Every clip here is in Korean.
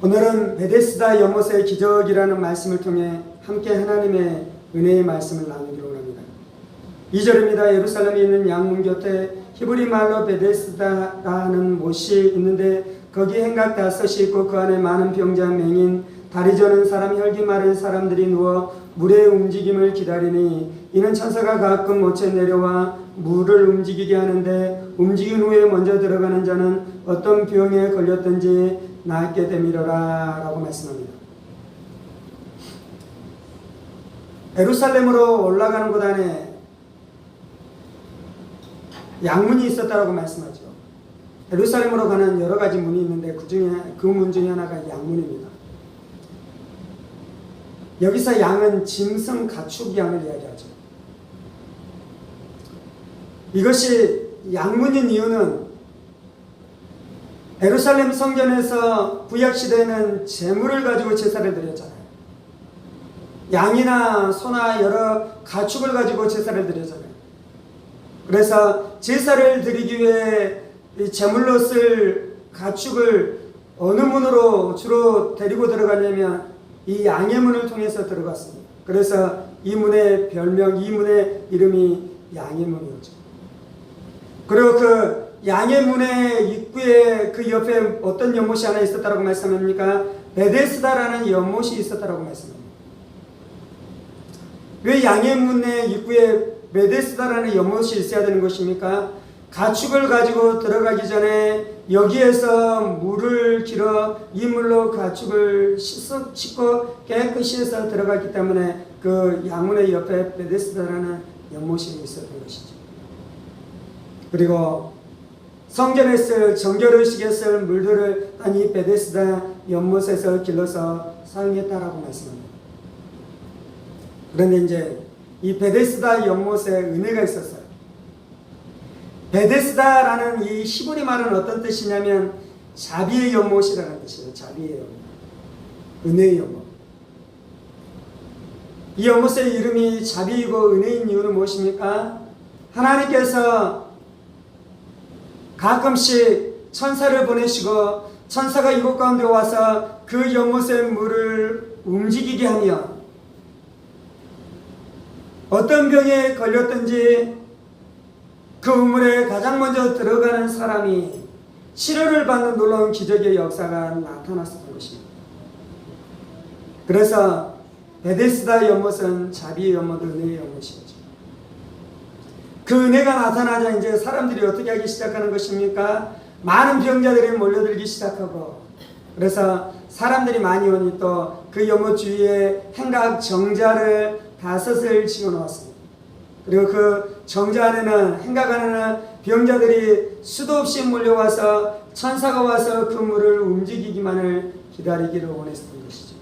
오늘은 베데스다 연못의 기적이라는 말씀을 통해 함께 하나님의 은혜의 말씀을 나누기로 합니다. 2절입니다. 예루살렘에 있는 양문 곁에 히브리 말로 베데스다라는 못이 있는데 거기 행각 5이 있고 그 안에 많은 병자, 맹인, 다리 저는 사람, 혈기 마른 사람들이 누워 물의 움직임을 기다리니 이는 천사가 가끔 못에 내려와 물을 움직이게 하는데 움직인 후에 먼저 들어가는 자는 어떤 병에 걸렸든지 낫게 되미러라 라고 말씀합니다. 예루살렘으로 올라가는 곳 안에 양문이 있었다라고 말씀하죠. 예루살렘으로 가는 여러 가지 문이 있는데 그 문 중에 하나가 양문입니다. 여기서 양은 짐승 가축 양을 이야기하죠. 이것이 양문인 이유는 예루살렘 성전에서 구약시대에는 제물을 가지고 제사를 드렸잖아요. 양이나 소나 여러 가축을 가지고 제사를 드렸잖아요. 그래서 제사를 드리기 위해 제물로 쓸 가축을 어느 문으로 주로 데리고 들어가냐면 이 양의 문을 통해서 들어갔습니다. 그래서 이 문의 별명, 이 문의 이름이 양의 문이었죠. 그리고 그 양의 문의 입구에 그 옆에 어떤 연못이 하나 있었다라고 말씀합니까? 베데스다라는 연못이 있었다라고 말씀합니다. 왜 양의 문의 입구에 베데스다라는 연못이 있어야 되는 것입니까? 가축을 가지고 들어가기 전에 여기에서 물을 길어 이 물로 가축을 씻고 깨끗이 해서 들어갔기 때문에 그 양문의 옆에 베데스다라는 연못이 있었던 것이죠. 그리고 성전에 쓸 정결의식에 쓸 물들을 이 베데스다 연못에서 길러서 사용했다라고 말씀합니다. 그런데 이제 이 베데스다 연못에 은혜가 있었어요. 베데스다라는 이 히브리 말은 어떤 뜻이냐면 자비의 연못이라는 뜻이에요. 자비의 연못, 은혜의 연못. 이 연못의 이름이 자비이고 은혜인 이유는 무엇입니까? 하나님께서 가끔씩 천사를 보내시고 천사가 이곳 가운데 와서 그 연못의 물을 움직이게 하며 어떤 병에 걸렸든지 그 우물에 가장 먼저 들어가는 사람이 치료를 받는 놀라운 기적의 역사가 나타났었던 것입니다. 그래서 베데스다 연못은 자비의 연못, 은혜의 연못이었죠. 그 은혜가 나타나자 이제 사람들이 어떻게 하기 시작하는 것입니까? 많은 병자들이 몰려들기 시작하고 그래서 사람들이 많이 오니 또 그 연못 주위에 행각 정자를 5을 지어 놓았습니다. 그리고 그 정자 안에는 행각 안에는 병자들이 수도 없이 몰려와서 천사가 와서 그 물을 움직이기만을 기다리기를 원했던 것이죠.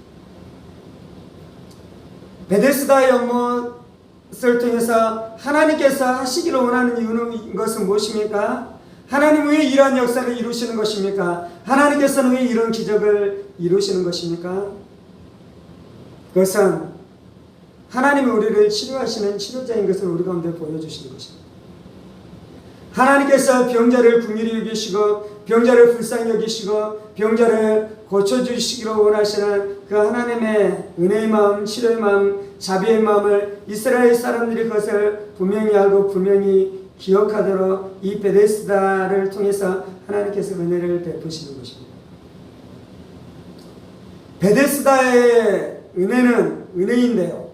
베데스다 연못을 통해서 하나님께서 하시기를 원하는 이유는 것은 무엇입니까? 하나님 왜 이러한 역사를 이루시는 것입니까? 하나님께서는 왜 이런 기적을 이루시는 것입니까? 그것은 하나님이 우리를 치료하시는 치료자인 것을 우리 가운데 보여주시는 것입니다. 하나님께서 병자를 긍휼히 여기시고 병자를 불쌍히 여기시고 병자를 고쳐주시기로 원하시는 그 하나님의 은혜의 마음, 치료의 마음, 자비의 마음을 이스라엘 사람들이 그것을 분명히 알고 분명히 기억하도록 이 베데스다를 통해서 하나님께서 은혜를 베푸시는 것입니다. 베데스다의 은혜는 은혜인데요.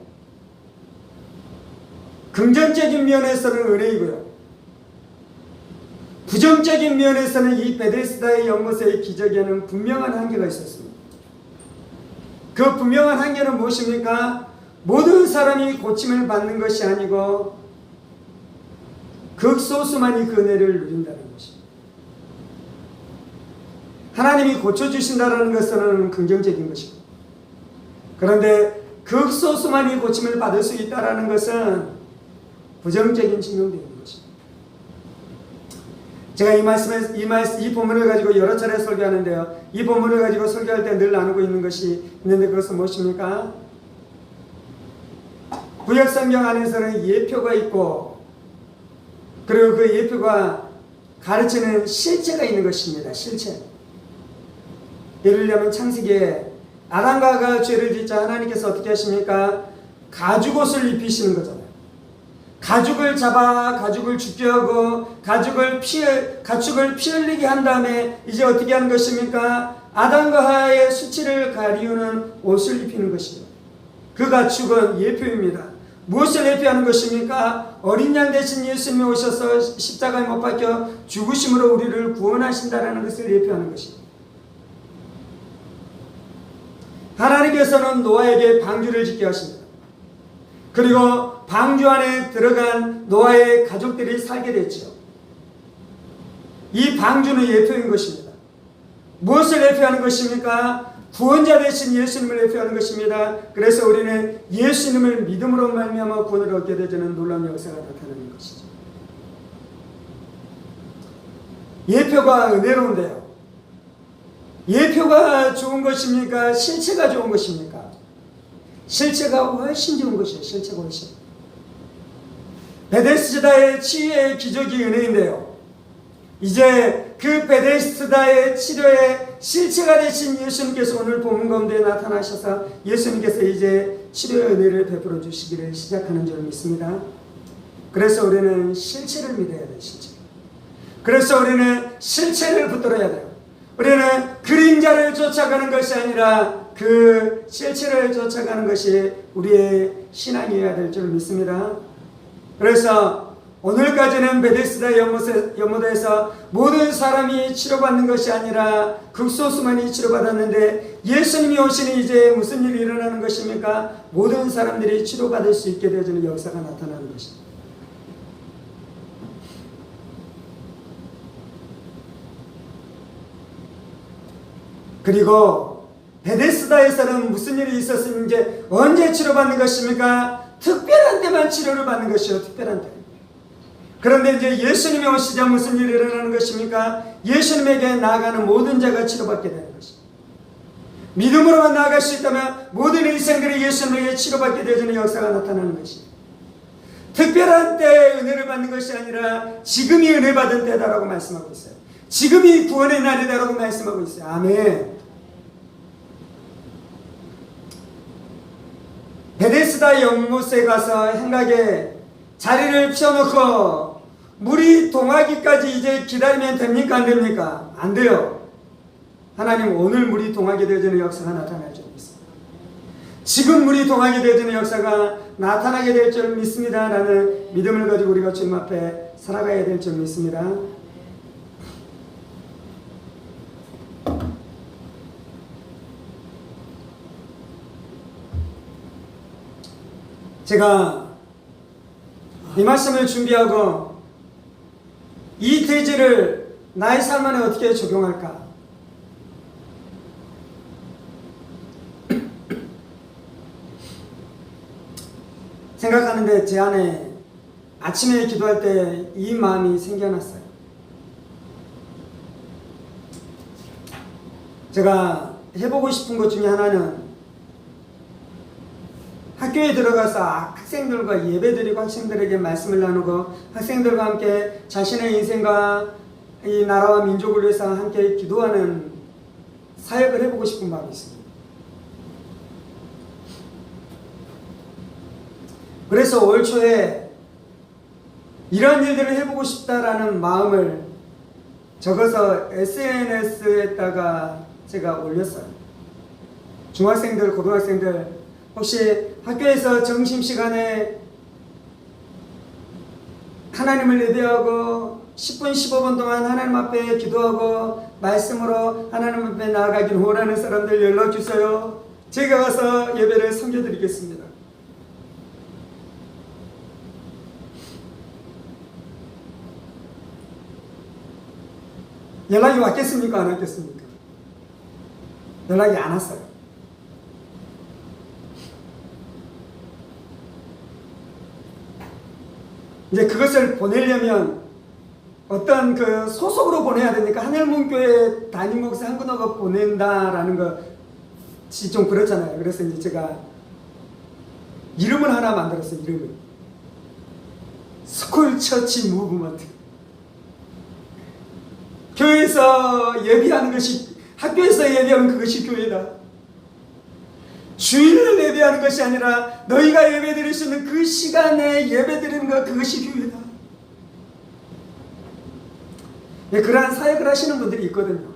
긍정적인 면에서는 은혜이고요. 부정적인 면에서는 이 베데스다의 연못의 기적에는 분명한 한계가 있었습니다. 그 분명한 한계는 무엇입니까? 모든 사람이 고침을 받는 것이 아니고 극소수만이 그 은혜를 누린다는 것입니다. 하나님이 고쳐주신다는 것은 긍정적인 것이고 그런데 극소수만이 고침을 받을 수 있다는 것은 부정적인 측면도 있는 것입니다. 제가 이 본문을 가지고 여러 차례 설교하는데요. 이 본문을 가지고 설교할 때 늘 나누고 있는 것이 있는데 그것은 무엇입니까? 구약 성경 안에서는 예표가 있고 그리고 그 예표가 가르치는 실체가 있는 것입니다. 실체. 예를 들면 창세기에 아담과 하와가 죄를 짓자 하나님께서 어떻게 하십니까? 가죽옷을 입히시는 거잖아요. 가죽을 잡아 가죽을 죽게 하고 가축을 피 흘리게 한 다음에 이제 어떻게 하는 것입니까? 아담과 하와의 수치를 가리우는 옷을 입히는 것이죠. 그 가축은 예표입니다. 무엇을 예표하는 것입니까? 어린 양 대신 예수님이 오셔서 십자가에 못 박혀 죽으심으로 우리를 구원하신다라는 것을 예표하는 것입니다. 하나님께서는 노아에게 방주를 짓게 하십니다. 그리고 방주 안에 들어간 노아의 가족들이 살게 됐죠. 이 방주는 예표인 것입니다. 무엇을 예표하는 것입니까? 구원자 되신 예수님을 예표하는 것입니다. 그래서 우리는 예수님을 믿음으로 말미암아 구원을 얻게 되는 놀라운 역사가 나타나는 것이죠. 예표가 은혜로운데요. 예표가 좋은 것입니까? 실체가 좋은 것입니까? 실체가 훨씬 좋은 것이에요. 실체가 훨씬. 베데스다의 치유의 기적이 은혜인데요. 이제 그 베데스다의 치료의 실체가 되신 예수님께서 오늘 본문 가운데 나타나셔서 예수님께서 이제 치료의 은혜를 베풀어 주시기를 시작하는 줄 믿습니다. 그래서 우리는 실체를 믿어야 돼요. 실체. 그래서 우리는 실체를 붙들어야 돼요. 우리는 그림자를 쫓아가는 것이 아니라 그 실체를 쫓아가는 것이 우리의 신앙이어야 될 줄 믿습니다. 그래서 오늘까지는 베데스다 연못에서 모든 사람이 치료받는 것이 아니라 극소수만이 치료받았는데 예수님이 오시니 이제 무슨 일이 일어나는 것입니까? 모든 사람들이 치료받을 수 있게 되어지는 역사가 나타나는 것입니다. 그리고 베데스다에서는 무슨 일이 있었는지 언제 치료받는 것입니까? 특별한 때만 치료를 받는 것이요. 특별한 때. 그런데 이제 예수님이 오시자 무슨 일이 일어나는 것입니까? 예수님에게 나아가는 모든 자가 치료받게 되는 것입니다. 믿음으로만 나아갈 수 있다면 모든 인생들이 예수님에게 치료받게 되어지는 역사가 나타나는 것입니다. 특별한 때에 은혜를 받는 것이 아니라 지금이 은혜 받은 때다라고 말씀하고 있어요. 지금이 구원의 날이다라고 말씀하고 있어요. 아멘. 베데스다 연못에 가서 행각에 자리를 펴놓고 물이 동하기까지 이제 기다리면 됩니까? 안 됩니까? 안 돼요. 하나님 오늘 물이 동하게 되어지는 역사가 나타날 줄 믿습니다. 지금 물이 동하게 되어지는 역사가 나타나게 될 줄 믿습니다. 라는 믿음을 가지고 우리가 주님 앞에 살아가야 될 줄 믿습니다. 제가 이 말씀을 준비하고 이 대지를 나의 삶 안에 어떻게 적용할까? 생각하는데 제 안에 아침에 기도할 때 이 마음이 생겨났어요. 제가 해보고 싶은 것 중에 하나는 학교에 들어가서 학생들과 예배드리고 학생들에게 말씀을 나누고 학생들과 함께 자신의 인생과 이 나라와 민족을 위해서 함께 기도하는 사역을 해보고 싶은 마음이 있습니다. 그래서 올 초에 이런 일들을 해보고 싶다라는 마음을 적어서 SNS에다가 제가 올렸어요. 중학생들, 고등학생들 혹시 학교에서 점심시간에 하나님을 예배하고 10분, 15분 동안 하나님 앞에 기도하고 말씀으로 하나님 앞에 나아가길 원하는 사람들 연락주세요. 제가 가서 예배를 섬겨드리겠습니다. 연락이 왔겠습니까? 안 왔겠습니까? 연락이 안 왔어요. 이제 그것을 보내려면 어떤 그 소속으로 보내야 되니까 하늘문교회 담임 목사 한 분하고 보낸다라는 것이 좀 그렇잖아요. 그래서 이제 제가 이름을 하나 만들었어요. 이름을 스쿨 처치 무브먼트. 교회에서 예비하는 것이 학교에서 예배하면 그것이 교회다. 주일을 예배하는 것이 아니라 너희가 예배 드릴 수 있는 그 시간에 예배 드리는 것, 그것이 교회다. 네, 그러한 사역을 하시는 분들이 있거든요.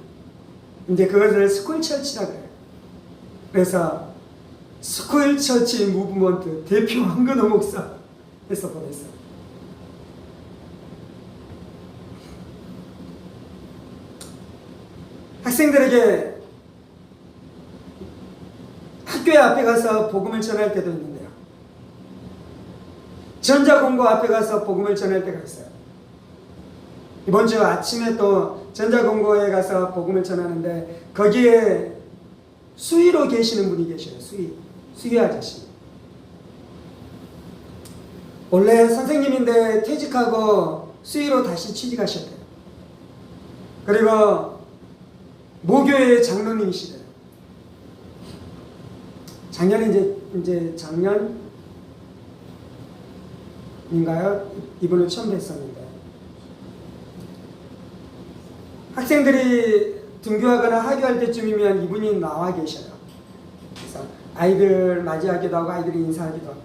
이제 그것을 스쿨 처치라고 해요. 그래서 스쿨 처치 무브먼트 대표 황근호 목사 해서 보냈어요. 학생들에게 학교에 앞에 가서 복음을 전할 때도 있는데요. 전자공고 앞에 가서 복음을 전할 때가 있어요. 이번 주 아침에 또 전자공고에 가서 복음을 전하는데 거기에 수의로 계시는 분이 계셔요. 수의 아저씨. 원래 선생님인데 퇴직하고 수의로 다시 취직하셨대요. 그리고 모교의 장로님이시래요. 작년에 이제 작년인가요? 이분을 처음 뵀었는데 학생들이 등교하거나 하교할 때쯤이면 이분이 나와 계셔요. 그래서 아이들 맞이하기도 하고 아이들이 인사하기도 하고.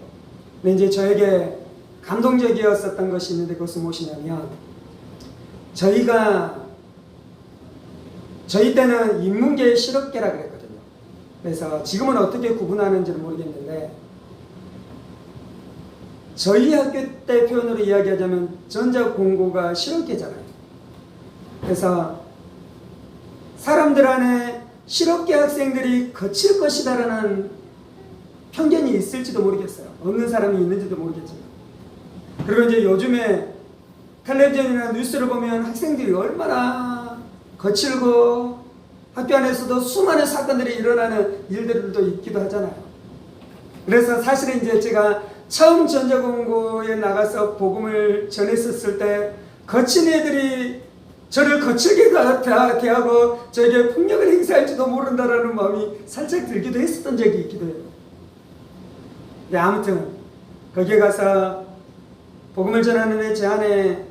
근데 이제 저에게 감동적이었었던 것이 있는데 그것은 무엇이냐면 저희 때는 인문계 실업계라 그랬거든요. 그래서 지금은 어떻게 구분하는지는 모르겠는데 저희 학교 때 표현으로 이야기하자면 전자공고가 실업계잖아요. 그래서 사람들 안에 실업계 학생들이 거칠 것이다라는 편견이 있을지도 모르겠어요. 없는 사람이 있는지도 모르겠지만. 그리고 이제 요즘에 텔레비전이나 뉴스를 보면 학생들이 얼마나 거칠고 학교 안에서도 수많은 사건들이 일어나는 일들도 있기도 하잖아요. 그래서 사실은 이제 제가 처음 전자공고에 나가서 복음을 전했었을 때 거친 애들이 저를 거칠게 대하고 저에게 폭력을 행사할지도 모른다라는 마음이 살짝 들기도 했었던 적이 있기도 해요. 네, 아무튼 거기에 가서 복음을 전하는데 제 안에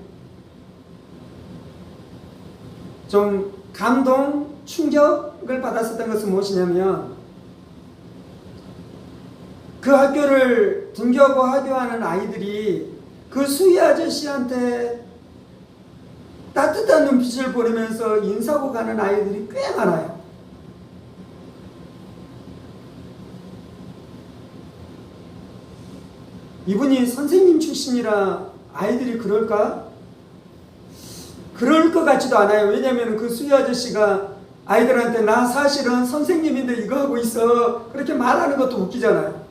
좀 감동, 충격을 받았었던 것은 무엇이냐면 그 학교를 등교하고 하교하는 아이들이 그 수희 아저씨한테 따뜻한 눈빛을 보내면서 인사하고 가는 아이들이 꽤 많아요. 이분이 선생님 출신이라 아이들이 그럴까? 그럴 것 같지도 않아요. 왜냐하면 그 수희 아저씨가 아이들한테 나 사실은 선생님인데 이거 하고 있어 그렇게 말하는 것도 웃기잖아요.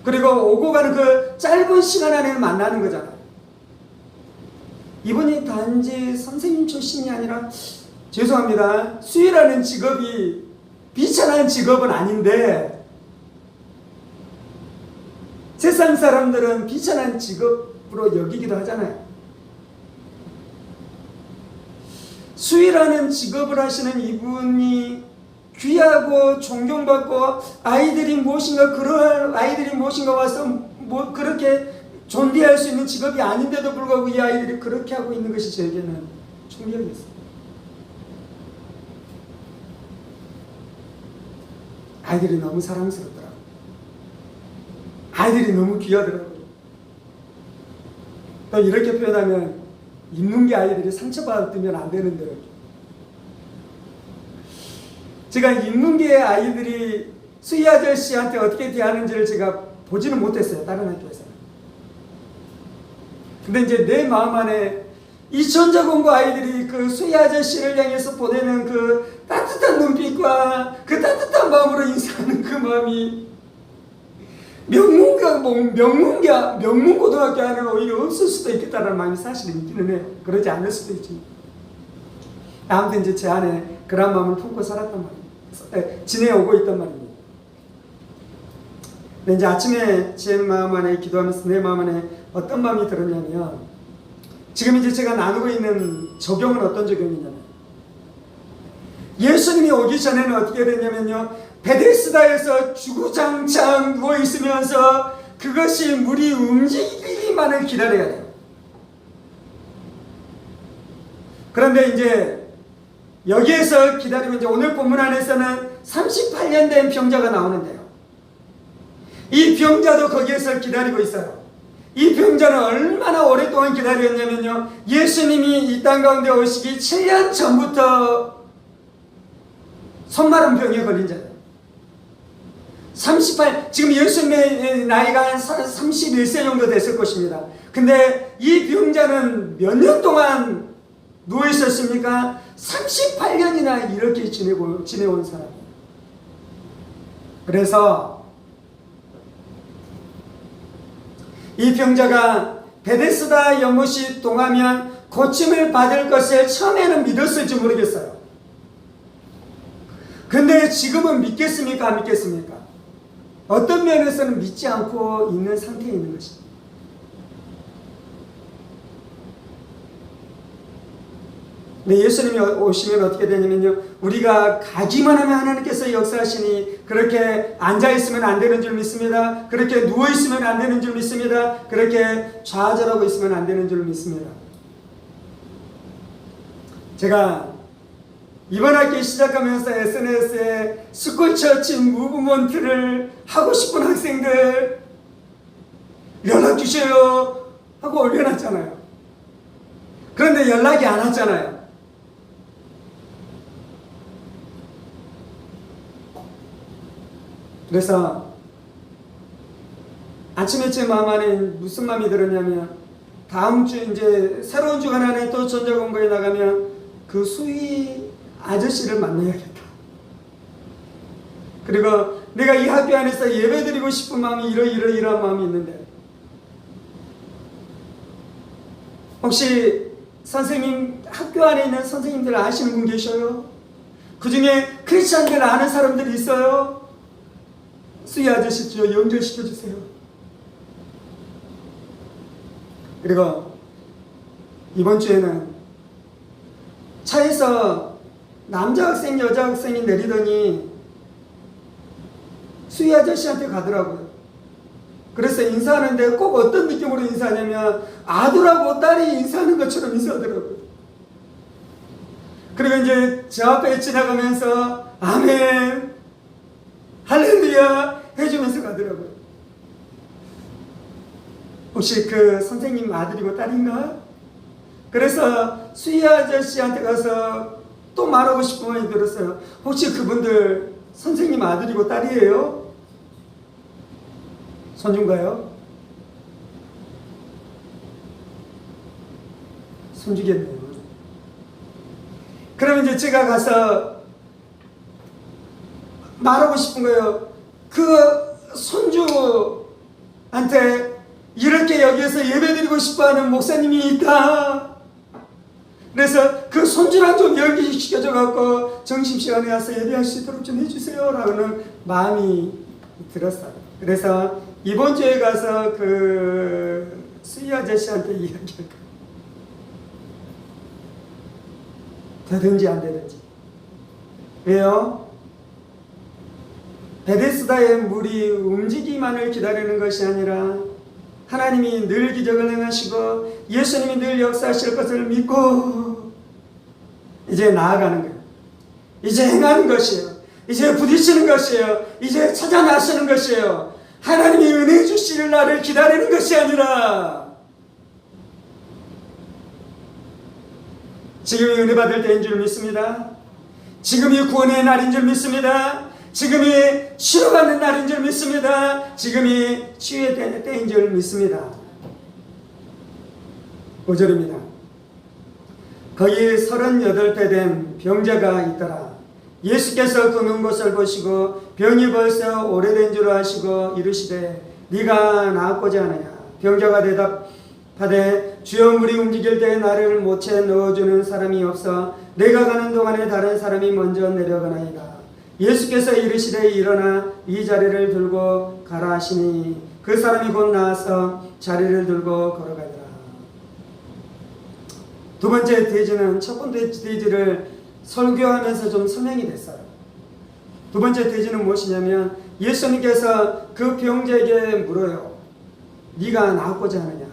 그리고 오고 가는 그 짧은 시간 안에 만나는 거잖아요. 이분이 단지 선생님 출신이 아니라 죄송합니다. 수의라는 직업이 비천한 직업은 아닌데 세상 사람들은 비천한 직업으로 여기기도 하잖아요. 수의라는 직업을 하시는 이분이 귀하고 존경받고 아이들이 무엇인가 그러한 아이들이 무엇인가 와서 뭐 그렇게 존대할 수 있는 직업이 아닌데도 불구하고 이 아이들이 그렇게 하고 있는 것이 저에게는 충격이었어요. 아이들이 너무 사랑스럽더라고요. 아이들이 너무 귀하더라고요. 또 이렇게 표현하면 인문계 아이들이 상처받으면 안 되는데 제가 인문계 아이들이 수희 아저씨한테 어떻게 대하는지를 제가 보지는 못했어요. 다른 학교에서는. 근데 이제 내 마음 안에 이 전자공고 아이들이 그 수희 아저씨를 향해서 보내는 그 따뜻한 눈빛과 그 따뜻한 마음으로 인사하는 그 마음이 명문고등학교 안에는 오히려 없을 수도 있겠다는 마음이 사실은 있기는 해요. 그러지 않을 수도 있지. 아무튼 이제 제 안에 그런 마음을 품고 살았단 말이에요. 지내오고 있단 말입니다. 근데 이제 아침에 제 마음 안에 기도하면서 내 마음 안에 어떤 마음이 들었냐면 지금 이제 제가 나누고 있는 적용은 어떤 적용이냐면 예수님이 오기 전에는 어떻게 됐냐면요. 베데스다에서 주구장창 누워있으면서 그것이 물이 움직이기만을 기다려야 돼요. 그런데 이제 여기에서 기다리고 이제 오늘 본문 안에서는 38년 된 병자가 나오는데요. 이 병자도 거기에서 기다리고 있어요. 이 병자는 얼마나 오랫동안 기다렸냐면요. 예수님이 이 땅 가운데 오시기 7년 전부터 손마른 병에 걸린 자예요. 지금 예수님의 나이가 한 31세 정도 됐을 것입니다. 근데 이 병자는 몇 년 동안 누워 있었습니까? 38년이나 이렇게 지내온 사람이에요. 그래서 이 병자가 베데스다 연못이 동하면 고침을 받을 것을 처음에는 믿었을지 모르겠어요. 근데 지금은 믿겠습니까? 안 믿겠습니까? 어떤 면에서는 믿지 않고 있는 상태에 있는 것입니다. 네, 예수님이 오시면 어떻게 되냐면요. 우리가 가기만 하면 하나님께서 역사하시니 그렇게 앉아있으면 안 되는 줄 믿습니다. 그렇게 누워있으면 안 되는 줄 믿습니다. 그렇게 좌절하고 있으면 안 되는 줄 믿습니다. 제가 이번 학기 시작하면서 SNS에 스쿨처치 무브먼트를 하고 싶은 학생들 연락 주세요 하고 올려놨잖아요. 그런데 연락이 안 왔잖아요. 그래서 아침에 제 마음 안에 무슨 마음이 들었냐면 다음 주 이제 새로운 주간 안에 또 전자공부에 나가면 그 수희 아저씨를 만나야겠다. 그리고 내가 이 학교 안에서 예배드리고 싶은 마음이 이러이러한 마음이 있는데 혹시 선생님 학교 안에 있는 선생님들 아시는 분 계셔요? 그 중에 크리스찬들 아는 사람들이 있어요? 수희 아저씨 저 연결시켜주세요. 그리고 이번 주에는 차에서 남자 학생 여자 학생이 내리더니 수희 아저씨한테 가더라고요. 그래서 인사하는데 꼭 어떤 느낌으로 인사하냐면 아들하고 딸이 인사하는 것처럼 인사하더라고요. 그리고 이제 저 앞에 지나가면서 아멘 할렐루야 해주면서 가더라고요. 혹시 그 선생님 아들이고 딸인가? 그래서 수희 아저씨한테 가서 또 말하고 싶은 마음이 들었어요. 혹시 그분들 선생님 아들이고 딸이에요? 손준가요? 손주겠네요. 그러면 이제 제가 가서 말하고 싶은 거예요. 그 손주한테 이렇게 여기에서 예배드리고 싶어하는 목사님이 있다. 그래서 그 손주랑 좀 연기시켜줘 갖고 점심시간에 와서 예배할 수 있도록 좀 해주세요 라는 마음이 들었어요. 그래서 이번 주에 가서 그 수희 아저씨한테 이야기할까 되든지 안 되든지. 왜요? 베데스다의 물이 움직이기만을 기다리는 것이 아니라 하나님이 늘 기적을 행하시고 예수님이 늘 역사하실 것을 믿고 이제 나아가는 거예요. 이제 행하는 것이에요. 이제 부딪히는 것이에요. 이제 찾아 나서는 것이에요. 하나님이 은혜 주실 날을 기다리는 것이 아니라 지금이 은혜 받을 때인 줄 믿습니다. 지금이 구원의 날인 줄 믿습니다. 지금이 치료받는 날인 줄 믿습니다. 지금이 치유의 때인 줄 믿습니다. 5절입니다. 거기 38대 된 병자가 있더라. 예수께서 그 눈 것을 보시고 병이 벌써 오래된 줄 아시고 이르시되 네가 나았고자 하느냐. 병자가 대답하되 주여 물이 움직일 때 나를 못에 넣어주는 사람이 없어 내가 가는 동안에 다른 사람이 먼저 내려가나이다. 예수께서 이르시되 일어나 이 자리를 들고 가라 하시니 그 사람이 곧 나와서 자리를 들고 걸어가더라. 두 번째 돼지는 첫 번째 돼지를 설교하면서 좀 설명이 됐어요. 두 번째 돼지는 무엇이냐면 예수님께서 그 병자에게 물어요. 네가 나았고자 하느냐?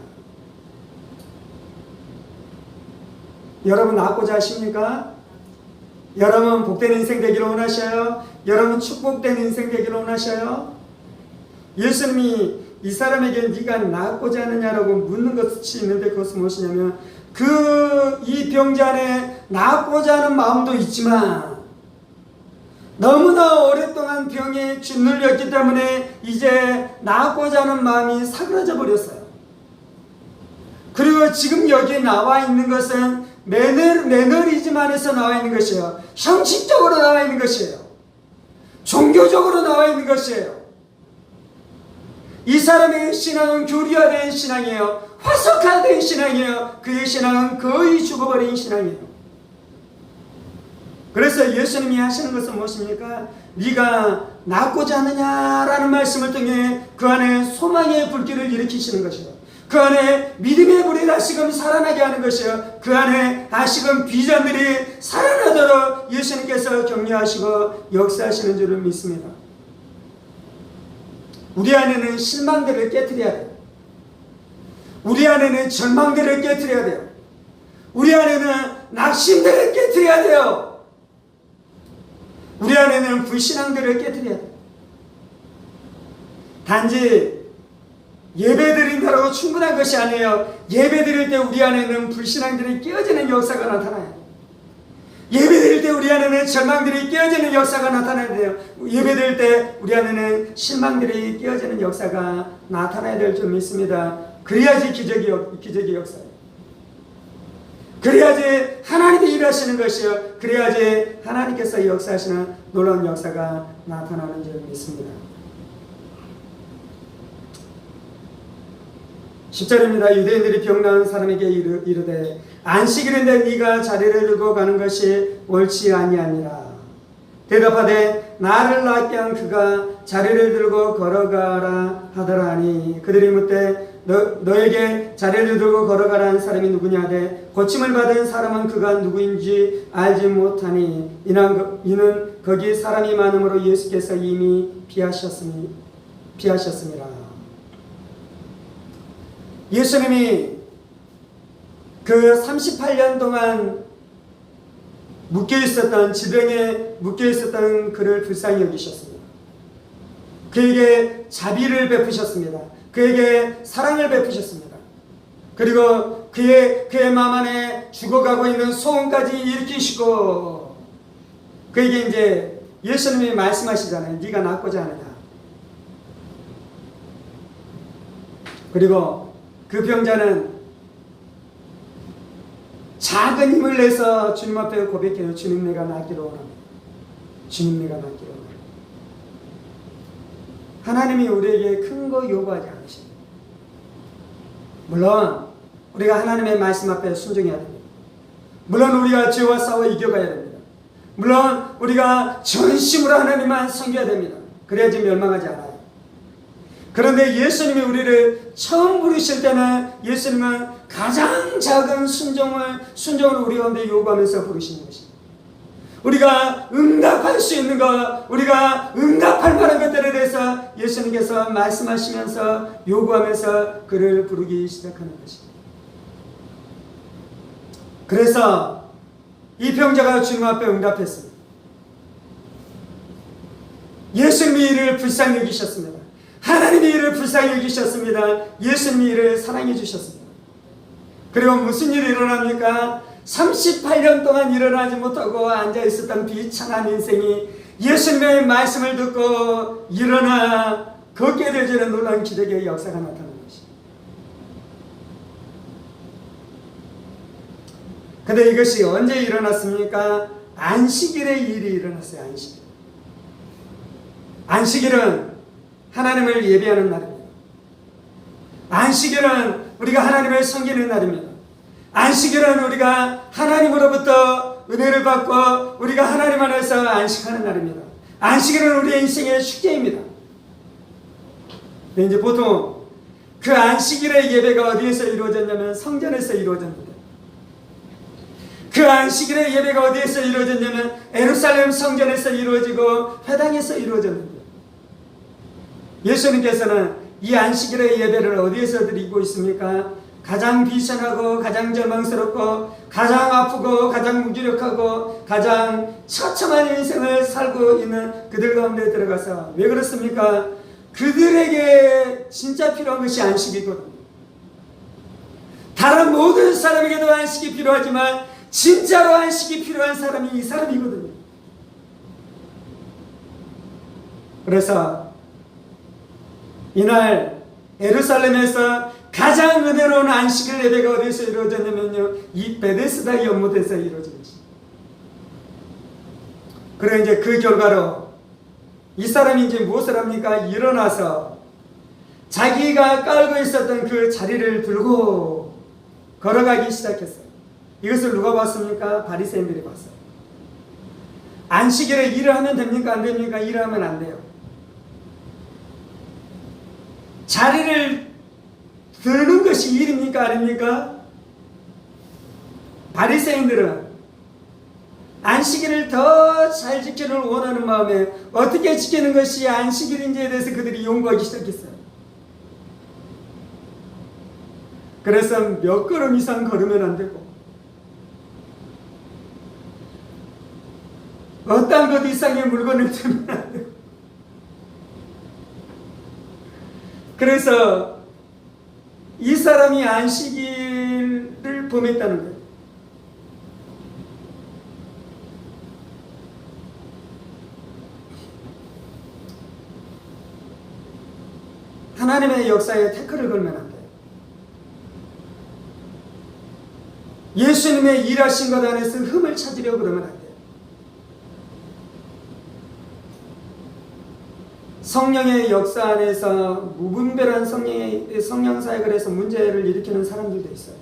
여러분 나았고자 하십니까? 여러분 복된 인생 되기를 원하셔요? 여러분 축복된 인생 되기를 원하셔요? 예수님이 이 사람에게 네가 낫고자 하느냐라고 묻는 것이 있는데 그것은 무엇이냐면 이 병자 안에 낫고자 하는 마음도 있지만 너무나 오랫동안 병에 짓눌렸기 때문에 이제 낫고자 하는 마음이 사그라져 버렸어요. 그리고 지금 여기에 나와 있는 것은 매너리즘안에서 나와 있는 것이에요. 형식적으로 나와 있는 것이에요. 종교적으로 나와 있는 것이에요. 이 사람의 신앙은 교리화된 신앙이에요. 화석화된 신앙이에요. 그의 신앙은 거의 죽어버린 신앙이에요. 그래서 예수님이 하시는 것은 무엇입니까? 네가 낫고자 하느냐라는 말씀을 통해 그 안에 소망의 불길을 일으키시는 것이요. 그 안에 믿음의 불이 다시금 살아나게 하는 것이요. 그 안에 다시금 비전들이 살아나도록 예수님께서 격려하시고 역사하시는 줄을 믿습니다. 우리 안에는 실망들을 깨트려야 돼요. 우리 안에는 절망들을 깨트려야 돼요. 우리 안에는 낙심들을 깨트려야 돼요. 우리 안에는 불신앙들을 깨트려야 돼요. 단지 예배 드린다고 충분한 것이 아니에요. 예배 드릴 때 우리 안에는 불신앙들이 깨어지는 역사가 나타나요. 예배 드릴 때 우리 안에는 절망들이 깨어지는 역사가 나타나야 돼요. 예배 드릴 때 우리 안에는 실망들이 깨어지는 역사가 나타나야 될 줄 믿습니다. 그래야지 기적의 역사예요. 그래야지 하나님이 일하시는 것이요. 그래야지 하나님께서 역사하시는 놀라운 역사가 나타나는 줄 믿습니다. 10절입니다. 유대인들이 병 나은 사람에게 이르되 안식일인데 네가 자리를 들고 가는 것이 옳지 아니하니라. 대답하되 나를 낫게 한 그가 자리를 들고 걸어가라 하더라 하니 그들이 묻되 너에게 자리를 들고 걸어가라 한 사람이 누구냐 하되 고침을 받은 사람은 그가 누구인지 알지 못하니 이는 거기 사람이 많음으로 예수께서 이미 피하셨습니다. 예수님이 그 38년 동안 묶여있었던 지병에 묶여있었던 그를 불쌍히 여기셨습니다. 그에게 자비를 베푸셨습니다. 그에게 사랑을 베푸셨습니다. 그리고 그의 마음 안에 죽어가고 있는 소원까지 일으키시고 그에게 이제 예수님이 말씀하시잖아요. 네가 낫고자 하느냐. 그리고 그 병자는 작은 힘을 내서 주님 앞에 고백해요. 주님 내가 낫기로 원합니다. 주님 내가 낫기로 원합니다. 하나님이 우리에게 큰 거 요구하지 않으십니다. 물론 우리가 하나님의 말씀 앞에 순종해야 됩니다. 물론 우리가 죄와 싸워 이겨가야 됩니다. 물론 우리가 전심으로 하나님만 섬겨야 됩니다. 그래야지 멸망하지 않아요. 그런데 예수님이 우리를 처음 부르실 때는 예수님은 가장 작은 순종을 우리 가운데 요구하면서 부르시는 것입니다. 우리가 응답할 수 있는 것, 우리가 응답할 만한 것들에 대해서 예수님께서 말씀하시면서 요구하면서 그를 부르기 시작하는 것입니다. 그래서 이 병자가 주님 앞에 응답했습니다. 예수님이 이를 불쌍히 여기셨습니다. 하나님이 이를 불쌍히 여기셨습니다. 예수님이 이를 사랑해 주셨습니다. 그리고 무슨 일이 일어납니까? 38년 동안 일어나지 못하고 앉아있었던 비참한 인생이 예수님의 말씀을 듣고 일어나 걷게 되지는 놀라운 기적의 역사가 나타나는 것입니다. 그런데 이것이 언제 일어났습니까? 안식일에 일이 일어났어요. 안식일은 하나님을 예배하는 날입니다. 안식일은 우리가 하나님을 섬기는 날입니다. 안식일은 우리가 하나님으로부터 은혜를 받고 우리가 하나님 안에서 안식하는 날입니다. 안식일은 우리의 인생의 축제입니다. 근데 이제 보통 그 안식일의 예배가 어디에서 이루어졌냐면 성전에서 이루어졌는데 그 안식일의 예배가 어디에서 이루어졌냐면 예루살렘 성전에서 이루어지고 회당에서 이루어졌는데 예수님께서는 이 안식일의 예배를 어디에서 드리고 있습니까? 가장 비천하고 가장 절망스럽고 가장 아프고 가장 무기력하고 가장 처참한 인생을 살고 있는 그들 가운데 들어가서 왜 그렇습니까? 그들에게 진짜 필요한 것이 안식이거든요. 다른 모든 사람에게도 안식이 필요하지만 진짜로 안식이 필요한 사람이 이 사람이거든요. 그래서 이날 예루살렘에서 가장 은혜로운 안식일 예배가 어디서 이루어졌냐면요, 이 베데스다 연못에서 이루어진 것입니다. 그래 이제 그 결과로 이 사람이 이제 무엇을 합니까? 일어나서 자기가 깔고 있었던 그 자리를 들고 걸어가기 시작했어요. 이것을 누가 봤습니까? 바리새인들이 봤어요. 안식일에 일을 하면 됩니까? 안 됩니까? 일을 하면 안 돼요. 자리를 드는 것이 일입니까? 아닙니까? 바리새인들은 안식일을 더 잘 지키는 원하는 마음에 어떻게 지키는 것이 안식일인지에 대해서 그들이 연구하기 시작했어요. 그래서 몇 걸음 이상 걸으면 안 되고 어떤 것 이상의 물건을 들면 안 되고 그래서 이 사람이 안식일을 범했다는 거예요. 하나님의 역사에 태클을 걸면 안 돼요. 예수님의 일하신 것 안에서 흠을 찾으려고 그러면 안 돼요. 성령의 역사 안에서 무분별한 성령 사역을 해서 문제를 일으키는 사람들도 있어요.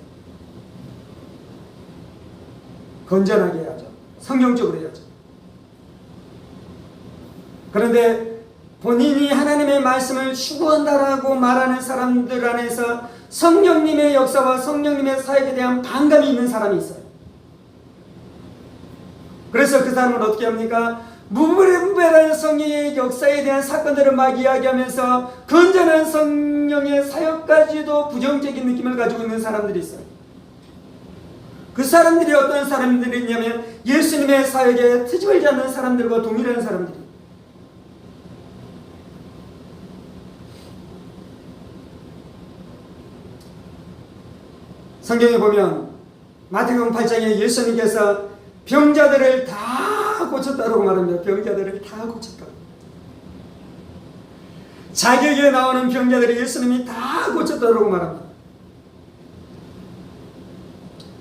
건전하게 해야죠. 성령적으로 해야죠. 그런데 본인이 하나님의 말씀을 추구한다라고 말하는 사람들 안에서 성령님의 역사와 성령님의 사역에 대한 반감이 있는 사람이 있어요. 그래서 그 사람은 어떻게 합니까? 무분별한 성령의 역사에 대한 사건들을 막 이야기하면서 건전한 성령의 사역까지도 부정적인 느낌을 가지고 있는 사람들이 있어요. 그 사람들이 어떤 사람들이 있냐면 예수님의 사역에 트집을 잡는 사람들과 동일한 사람들이. 성경에 보면 마태복음 8장에 예수님께서 병자들을 다 고쳤다고 말합니다. 병자들을 다 고쳤다. 자격에 나오는 병자들이 예수님이 다 고쳤다고 말합니다.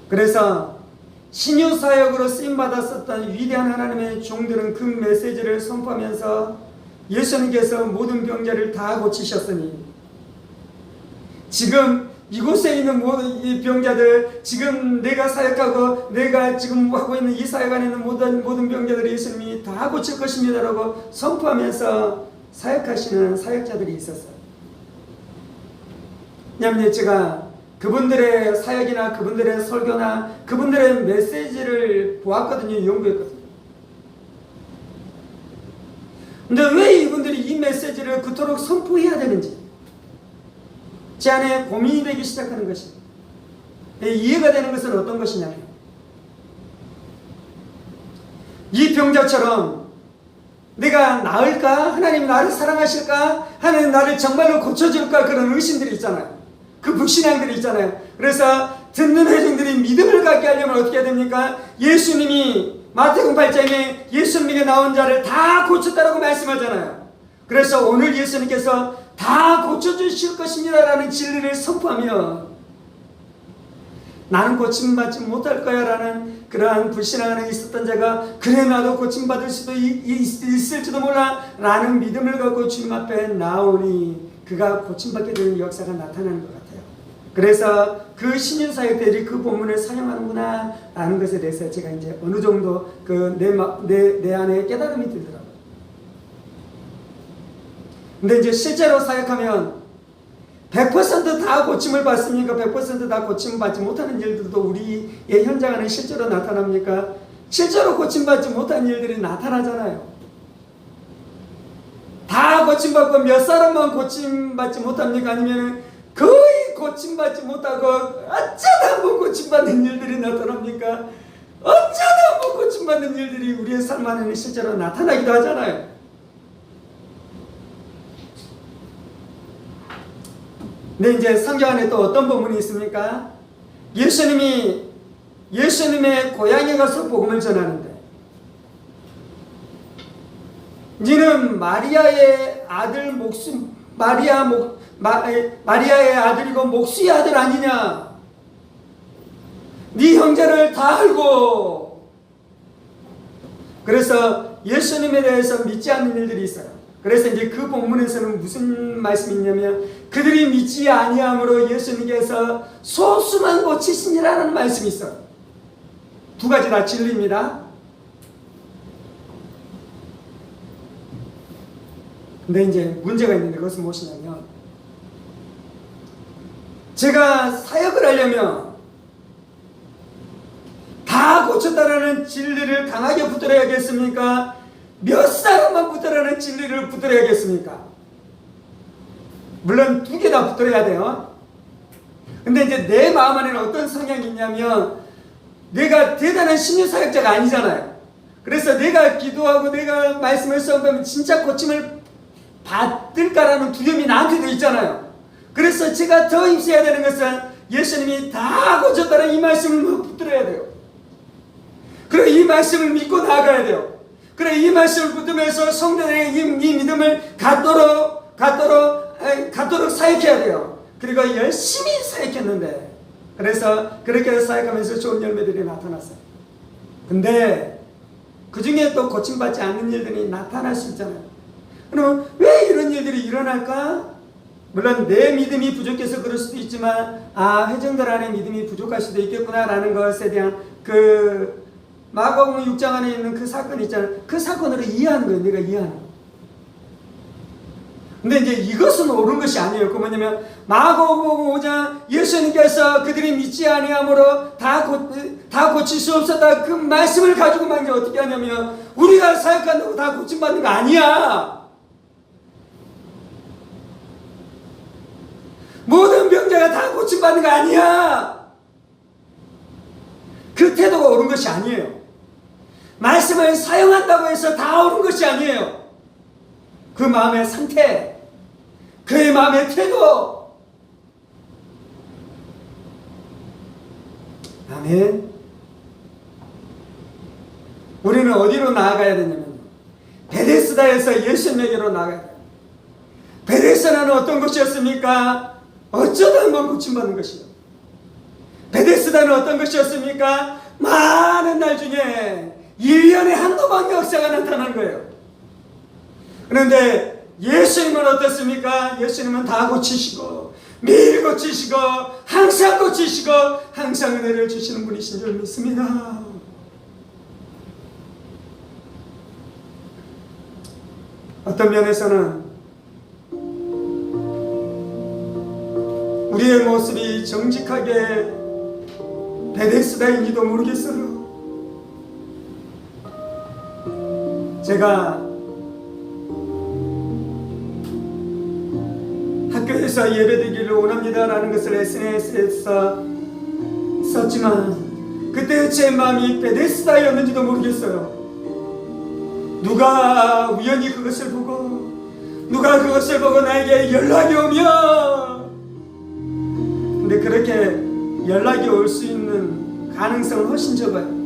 그래서 신유사역으로 쓰임받았었던 위대한 하나님의 종들은 그 메시지를 선포하면서 예수님께서 모든 병자를 다 고치셨으니 지금 이곳에 있는 모든 이 병자들, 지금 내가 사역하고 내가 지금 하고 있는 이 사역 안에 있는 모든 병자들이 예수님이 다 고칠 것입니다 라고 선포하면서 사역하시는 사역자들이 있었어요. 왜냐하면 제가 그분들의 사역이나 그분들의 설교나 그분들의 메시지를 보았거든요. 연구했거든요. 근데 왜 이분들이 이 메시지를 그토록 선포해야 되는지 제 안에 고민이 되기 시작하는 것입니다. 이해가 되는 것은 어떤 것이냐면 이 병자처럼 내가 나을까? 하나님이 나를 사랑하실까? 하나님 나를 정말로 고쳐줄까? 그런 의심들이 있잖아요. 그 불신앙들이 있잖아요. 그래서 듣는 회중들이 믿음을 갖게 하려면 어떻게 해야 됩니까? 예수님이 마태복음 8장에 예수님에게 나온 자를 다 고쳤다라고 말씀하잖아요. 그래서 오늘 예수님께서 다 고쳐주실 것입니다 라는 진리를 선포하면 나는 고침받지 못할 거야 라는 그러한 불신앙 안에 있었던 자가 그래 나도 고침받을 수도 있을지도 몰라 라는 믿음을 갖고 주님 앞에 나오니 그가 고침받게 되는 역사가 나타나는 것 같아요. 그래서 그 신윤사역들이 그 본문을 사용하는구나 라는 것에 대해서 제가 이제 어느 정도 내 안에 깨달음이 들더라고요. 근데 이제 실제로 사역하면 100% 다 고침을 받습니까? 100% 다 고침을 받지 못하는 일들도 우리의 현장 안에 실제로 나타납니까? 실제로 고침받지 못한 일들이 나타나잖아요. 다 고침받고 몇 사람만 고침받지 못합니까? 아니면 거의 고침받지 못하고 어쩌다 한번 고침받는 일들이 나타납니까? 어쩌다 한번 고침받는 일들이 우리의 삶 안에는 실제로 나타나기도 하잖아요. 근데 이제 성경 안에 또 어떤 부분이 있습니까? 예수님의 고향에 가서 복음을 전하는데, 너는 마리아의 아들 마리아의 아들이고 목수의 아들 아니냐? 네 형제를 다 알고. 그래서 예수님에 대해서 믿지 않는 일들이 있어요. 그래서 이제 그 본문에서는 무슨 말씀이 있냐면, 그들이 믿지 아니함으로 예수님께서 소수만 고치시니라는 말씀이 있어요. 두 가지 다 진리입니다. 근데 이제 문제가 있는데, 그것은 무엇이냐면, 제가 사역을 하려면 다 고쳤다라는 진리를 강하게 붙들어야겠습니까? 몇 사람만 붙들어라는 진리를 붙들어야겠습니까? 물론 두 개 다 붙들어야 돼요. 근데 이제 내 마음 안에는 어떤 성향이 있냐면, 내가 대단한 신유사역자가 아니잖아요. 그래서 내가 기도하고 내가 말씀을 써보면 진짜 고침을 받을까라는 두려움이 나한테도 있잖아요. 그래서 제가 더 힘써야 되는 것은 예수님이 다 고쳤다는 이 말씀을 붙들어야 돼요. 그리고 이 말씀을 믿고 나아가야 돼요. 그래, 이 말씀을 붙들면서 성도들의 이 믿음을 갖도록 사역해야 돼요. 그리고 열심히 사역했는데, 그래서 그렇게 사역하면서 좋은 열매들이 나타났어요. 근데 그 중에 또 고침받지 않는 일들이 나타날 수 있잖아요. 그럼 왜 이런 일들이 일어날까? 물론 내 믿음이 부족해서 그럴 수도 있지만, 회중들 안에 믿음이 부족할 수도 있겠구나라는 것에 대한 그 마가복음 6장 안에 있는 그 사건이 있잖아요. 그 사건으로 이해하는 거예요. 내가 이해하는 거. 근데 이제 이것은 옳은 것이 아니에요. 그 뭐냐면, 마가복음 5장 예수님께서 그들이 믿지 아니함으로 다 고칠 수 없었다, 그 말씀을 가지고만 이제 어떻게 하냐면, 우리가 사역한다고 다 고침받는 거 아니야. 모든 병자가 다 고침받는 거 아니야. 그 태도가 옳은 것이 아니에요. 말씀을 사용한다고 해서 다 옳은 것이 아니에요. 그 마음의 상태, 그의 마음의 태도. 아멘. 우리는 어디로 나아가야 되냐면, 베데스다에서 예수님에게로 나아가야 돼요. 베데스다는 어떤 곳이었습니까? 어쩌다 한번 고침받는 것이요. 베데스다는 어떤 것이었습니까? 많은 날 중에 1년에 한두 번 역사가 나타난 거예요. 그런데 예수님은 어떻습니까? 예수님은 다 고치시고, 매일 고치시고, 항상 고치시고, 항상 은혜를 주시는 분이신 줄 믿습니다. 어떤 면에서는 우리의 모습이 정직하게 베데스다인지도 모르겠어요. 제가 학교에서 예배드리기를 원합니다라는 것을 SNS에서 썼지만, 그때 제 마음이 베데스다였는지도 모르겠어요. 누가 우연히 그것을 보고, 누가 그것을 보고 나에게 연락이 오면, 근데 그렇게 연락이 올 수 있는 가능성은 훨씬 적어요.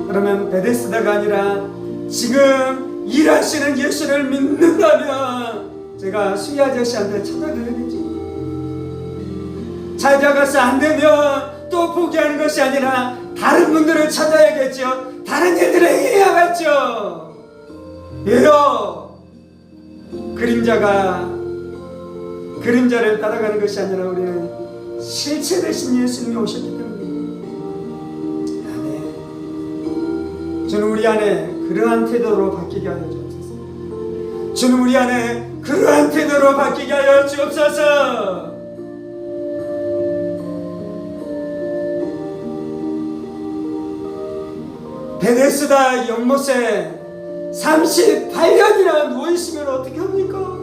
그러면 베데스다가 아니라 지금 일하시는 예수를 믿는다면 제가 수희 아저씨한테 찾아가야겠지. 찾아가서 안 되면 또 포기하는 것이 아니라 다른 분들을 찾아야겠죠. 다른 일들을 해야겠죠. 왜요? 그림자를 따라가는 것이 아니라 우리는 실체 되신 예수님이 오셨기 때문에. 아멘. 주는 우리 안에 그러한 태도로 바뀌게 하여 주옵소서. 주는 우리 안에 그러한 태도로 바뀌게 하여 주옵소서. 베데스다 연못에 38년이나 누워있으면 어떻게 합니까?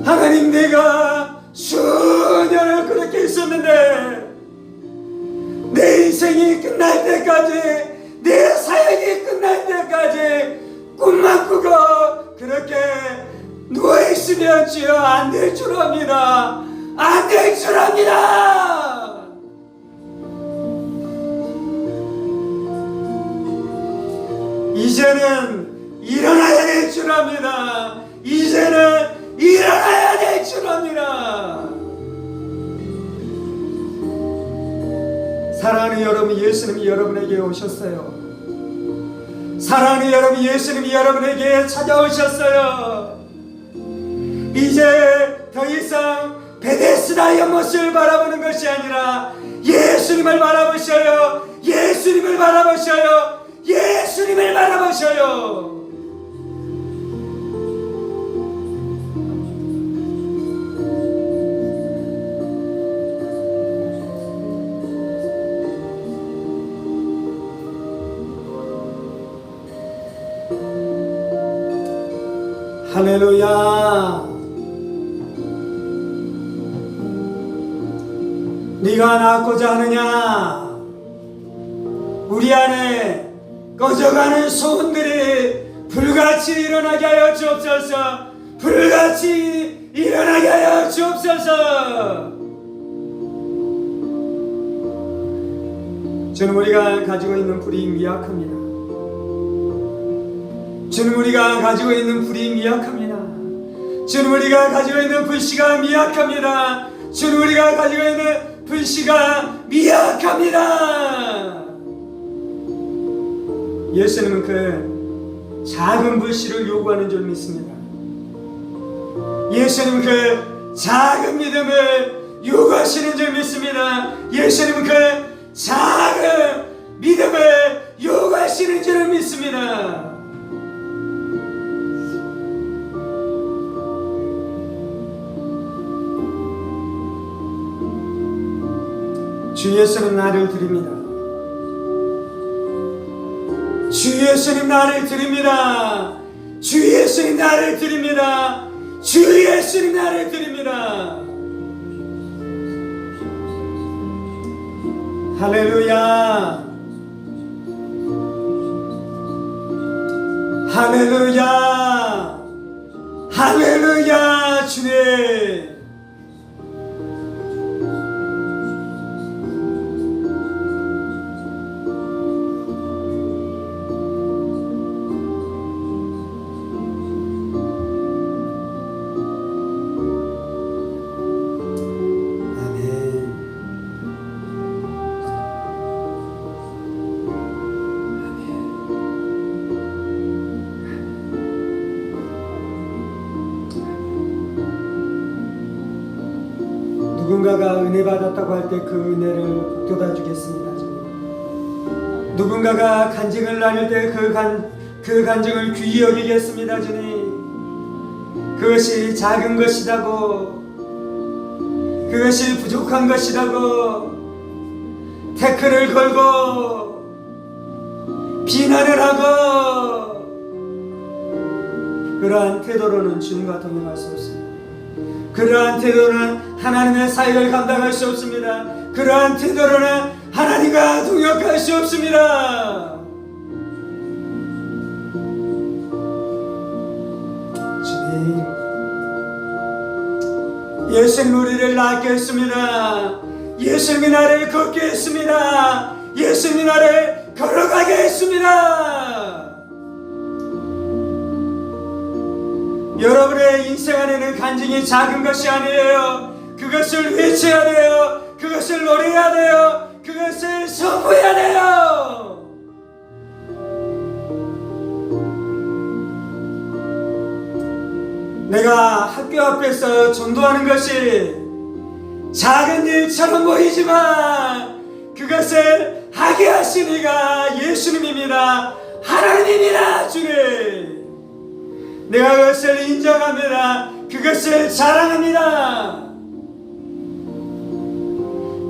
하나님, 내가 수년을 그렇게 있었는데 내 인생이 끝날 때까지, 내 사역이 끝날 때까지 꿈만 꾸고 그렇게 누워있으면 주여 안 될 줄 압니다. 안 될 줄 압니다. 이제는 일어나야 될 줄 압니다. 이제는 일어나야 될 줄 압니다. 사랑하는 여러분, 예수님이 여러분에게 오셨어요. 사랑하는 여러분, 예수님이 여러분에게 찾아오셨어요. 이제 더 이상 베데스다 연못을 바라보는 것이 아니라 예수님을 바라보셔요. 예수님을 바라보셔요. 예수님을 바라보셔요. 할렐루야. 네가 낳고자 하느냐? 우리 안에 꺼져가는 소원들이 불같이 일어나게 하여 주옵소서. 불같이 일어나게 하여 주옵소서. 주는 우리가 가지고 있는 불이 미약합니다. 주는 우리가 가지고 있는 불이 미약합니다. 주는 우리가 가지고 있는 불씨가 미약합니다. 주는 우리가 가지고 있는 불씨가 미약합니다. 예수님은 그 작은 불씨를 요구하는 줄 믿습니다. 예수님은 그 작은 믿음을 요구하시는 줄 믿습니다. 예수님은 그 작은 믿음을 요구하시는 줄 믿습니다. 주 예수님 나를 드립니다. 주 예수님 나를 드립니다. 주 예수님 나를 드립니다. 주 예수님 나를 드립니다. 할렐루야. 할렐루야. 할렐루야. 주님. 누군가가 은혜 받았다고 할 때 그 은혜를 복돋아 주겠습니다. 주님. 누군가가 간증을 나눌 때 그 간증을 귀히 여기겠습니다. 주님. 그것이 작은 것이라고, 그것이 부족한 것이라고 태클을 걸고 비난을 하고 그러한 태도로는 주님과 동행할 수 없습니다. 그러한 태도는 하나님의 사역을 감당할 수 없습니다. 그러한 태도로는 하나님과 동역할 수 없습니다. 주님, 예수님 우리를 낳게 했습니다. 예수님이 나를 걷게 했습니다. 예수님이 나를 걸어가게 했습니다. 여러분의 인생 안에는 간증이 작은 것이 아니에요. 그것을 외쳐야 돼요. 그것을 노래해야 돼요. 그것을 선포해야 돼요. 내가 학교 앞에서 전도하는 것이 작은 일처럼 보이지만 그것을 하게 하신 이가 예수님입니다. 하나님입니다. 주님. 내가 그것을 인정합니다. 그것을 자랑합니다.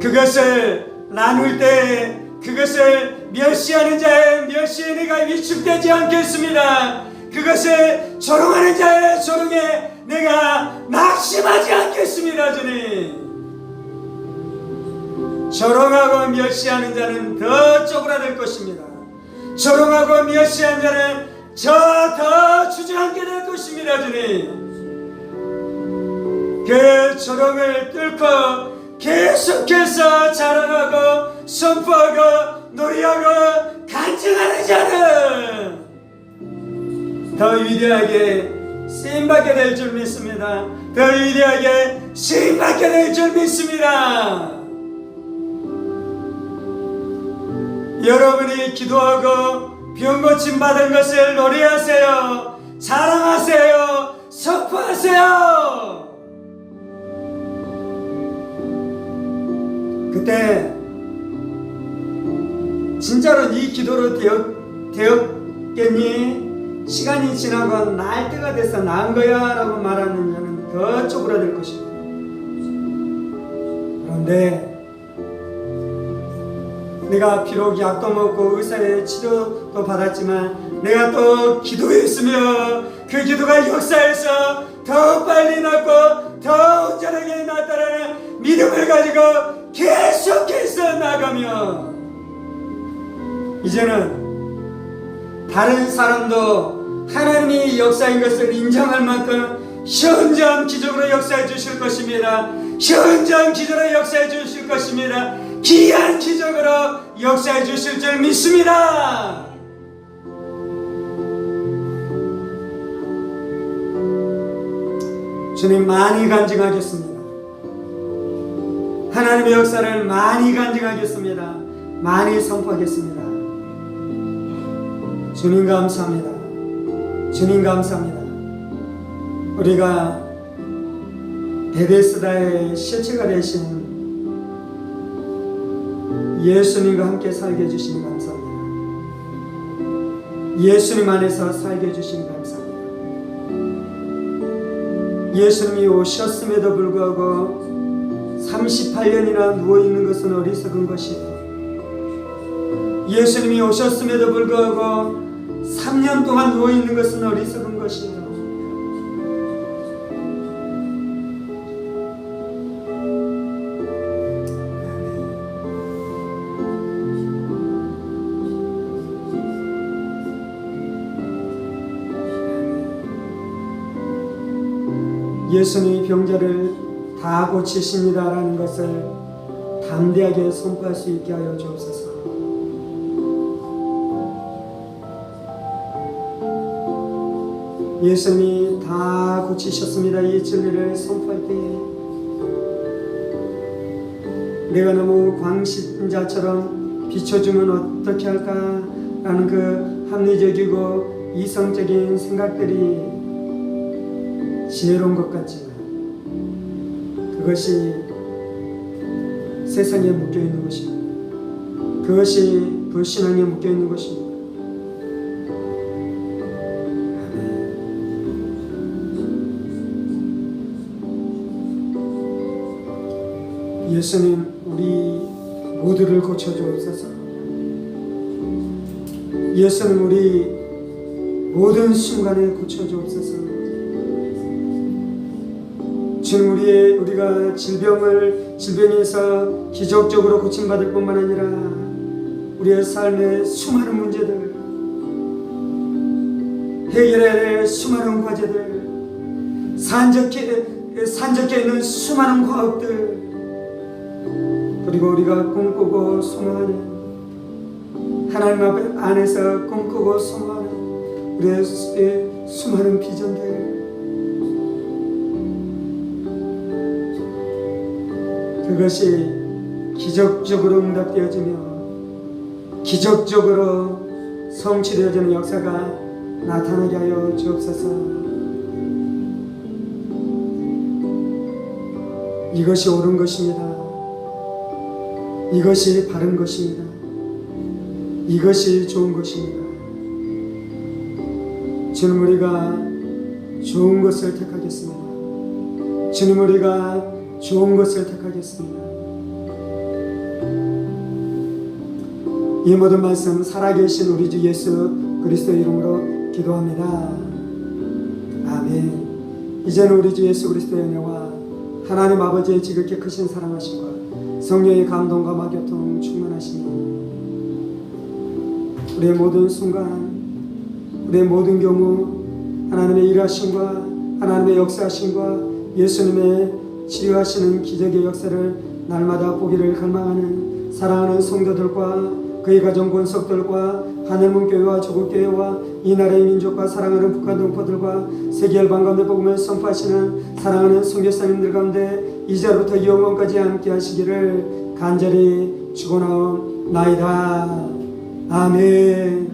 그것을 나눌 때 그것을 멸시하는 자의 멸시에 내가 위축되지 않겠습니다. 그것을 조롱하는 자의 조롱에 내가 낙심하지 않겠습니다. 주님, 조롱하고 멸시하는 자는 더 쪼그라들 것입니다. 조롱하고 멸시한 자는 저 더 주저앉게 될 것입니다. 주님, 그 조롱을 뚫고 계속해서 자랑하고 선포하고 노래하고 간증하는 자는 더 위대하게 쓰임받게 될 줄 믿습니다. 더 위대하게 쓰임받게 될 줄 믿습니다. 여러분이 기도하고 병 고침 받은 것을 노래하세요. 자랑하세요. 선포하세요. 그때 진짜로 네 기도로 되었겠니? 시간이 지나고 날 때가 돼서 나은 거야 라고 말하는 자는 더 쪼그라들 것입니다. 그런데 내가 비록 약도 먹고 의사의 치료도 받았지만 내가 또 기도했으며 그 기도가 역사해서 더 빨리 낫고 더 온전하게 낫다라는 믿음을 가지고 계속해서 나가며 이제는 다른 사람도 하나님이 역사인 것을 인정할 만큼 현장 기적으로 역사해 주실 것입니다. 현장 기적으로 역사해 주실 것입니다. 귀한 기적으로 역사해 주실 줄 믿습니다. 주님, 많이 간증하겠습니다. 하나님의 역사를 많이 간증하겠습니다. 많이 선포하겠습니다. 주님 감사합니다. 주님 감사합니다. 우리가 베데스다의 실체가 되신 예수님과 함께 살게 해주시니 감사합니다. 예수님 안에서 살게 해주시니 감사합니다. 예수님이 오셨음에도 불구하고 38년이나 누워있는 것은 어리석은 것이에요. 예수님이 오셨음에도 불구하고 3년 동안 누워있는 것은 어리석은 것이에요. 예수님이 병자를 다 고치십니다라는 것을 담대하게 선포할 수 있게 하여 주옵소서. 예수님이 다 고치셨습니다. 이 진리를 선포할 때에 내가 너무 광신자처럼 비춰주면 어떻게 할까라는 그 합리적이고 이성적인 생각들이 지혜로운 것 같지만 그것이 세상에 묶여있는 것입니다. 그것이 불신앙에 묶여있는 것입니다. 예수님, 우리 모두를 고쳐주옵소서. 예수님, 우리 모든 순간에 고쳐주옵소서. 주님, 우리가 질병에서 기적적으로 고침받을 뿐만 아니라 우리의 삶의 수많은 문제들, 해결해야 될 수많은 과제들, 산적해 있는 수많은 과업들, 그리고 우리가 꿈꾸고 소망하는 하나님 앞 안에서 꿈꾸고 소망하는 우리의 수많은 비전들, 그것이 기적적으로 응답되어지며 기적적으로 성취되어지는 역사가 나타나게 하여 주옵소서. 이것이 옳은 것입니다. 이것이 바른 것입니다. 이것이 좋은 것입니다. 주님, 우리가 좋은 것을 택하겠습니다. 주님, 우리가 좋은 것을 택하겠습니다. 이 모든 말씀 살아계신 우리 주 예수 그리스도의 이름으로 기도합니다. 아멘. 이제는 우리 주 예수 그리스도의 은혜와 하나님 아버지의 지극히 크신 사랑하심과 성령의 감동과 마교통 충만하심이 우리의 모든 순간, 우리의 모든 경우 하나님의 일하심과 하나님의 역사하심과 예수님의 치료하시는 기적의 역사를 날마다 보기를 갈망하는 사랑하는 성도들과 그의 가정 권속들과 하늘문교회와 조국교회와 이 나라의 민족과 사랑하는 북한 동포들과 세계 열방 가운데 복음을 선포하시는 사랑하는 선교사님들 가운데 이제부터 영원까지 함께 하시기를 간절히 축원하옵나이다. 아멘.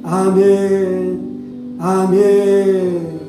아멘. 아멘.